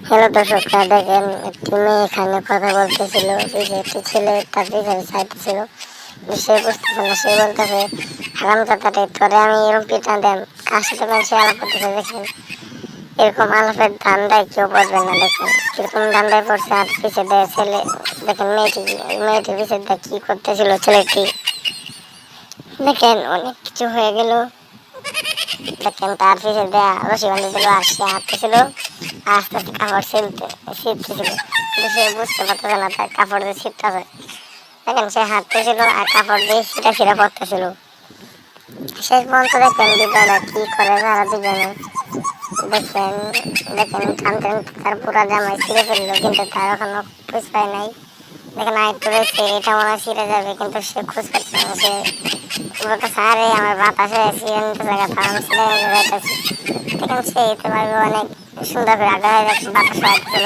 Hello দর্শকরা, দেখেন একটি মেয়ে এখানে কথা বলতেছিল, একটি ছেলে তার পিছনে চাইতেছিল। সে বুঝতেছে না, সে বলতেছে হারামজাদারে তোরে আমি এরকম পিটা দেন, কার সাথে সে আলাপ করতেছে। দেখেন এরকম আলাপের ধান্দায় কেউ পড়বে না। দেখেন কিরকম ধান্দায় পড়ছে, আর পিছে দেয় ছেলে। দেখেন মেয়েটি পিছে দেয় কি করতেছিল ছেলেটি। দেখেন অনেক কিছু হয়ে গেল। দেখেন তার পিছে দেয়া রশি বান্ধি দিল, আর সে হাঁটতেছিল, আস্তে আস্তে কাপড় ছিঁড়তেছিল, কিন্তু সে বুঝতে পারতেছে না তার কাপড় দিয়ে ছিঁড়তেছে। দেখেন সে হাঁটতেছিল আর কাপড় দিয়ে ছিঁড়া পড়তেছিল। শেষ পর্যন্ত দেখেন বিদ্যালয় কি করে তারা দুজনে। দেখেন দেখেন টানতে তার পুরা জামাই ছিঁড়ে ফেললো, কিন্তু তার এখনো খোঁজ পায় নাই। দেখেন আরেকটু রয়েছে, এটা মনে হয় ছিঁড়ে যাবে, কিন্তু সে খোঁজ পাচ্ছে না। সে বলতেছে আরে আমার বাতাসে ছিঁড়ে নিতে জায়গা, তার আমি ছিঁড়ে নিতে যাইতেছি। দেখেন সে এতে পারবে অনেক সুন্দর করে আগে হয়ে যাচ্ছে, বাতাস হয়েছিল,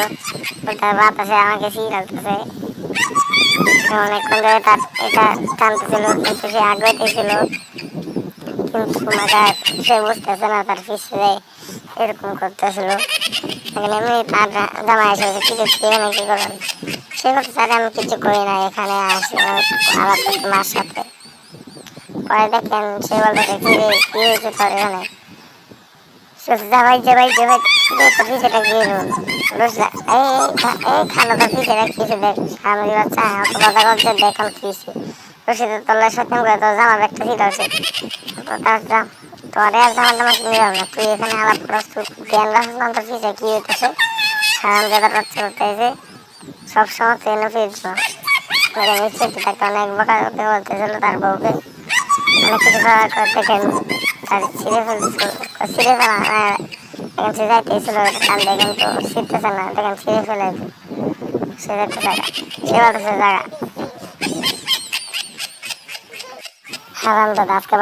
তার বাতাসে আমাকে ছিঁড়াতেছে। অনেকক্ষণ ধরে তার এটা টানতেছিল, কিন্তু সে আগ্রহীছিল, কিন্তু মাগার সে বুঝতেছে না তার পিছিয়ে এরকম করতেছিল। এখানে এমনি তার জামাই এসেছে, কি দেখছি এখানে কি করেন। সে বলতে স্যার আমি কিছু করি না, এখানে আসি আলাপ করতে মার সাথে। পরে দেখেন সে বলতেছে কি রে কি হয়েছে তোর এখানে। জামাই জামাই জামাই তোর পিছেটা গিয়ে এই খানা তোর পিছে রাখিয়েছে, দেখ সামনে বাচ্চা আমাকে কথা করছে, দেখুন কিছি রশিদের তলায় সত্যি করে তোর জামা ব্যাগটা ছিল সে তোরে আর জামা টামা কিনে যাবো না, তুই এখানে আলাপ করস, তুই জ্ঞান রাখস না তোর পিছে কি হইতেছে। হারাম জায়গা বাচ্চা করতেছে, সবসময় ট্রেনে ফিরছো করে নিচ্ছে, তাকে অনেক বকা বলতেছিল তার বউকে। অনেক কিছু করার পর দেখেন তার ছিঁড়ে ফেলছিল, ছিঁড়ে ফেলা দেখেন সে যাইতেছিল কান্দে, কিন্তু ছিঁড়তেছে না। দেখেন ছিঁড়ে ফেলে সে যাচ্ছে জায়গা, সে বলতেছে জায়গা হারাম দাদা আজকে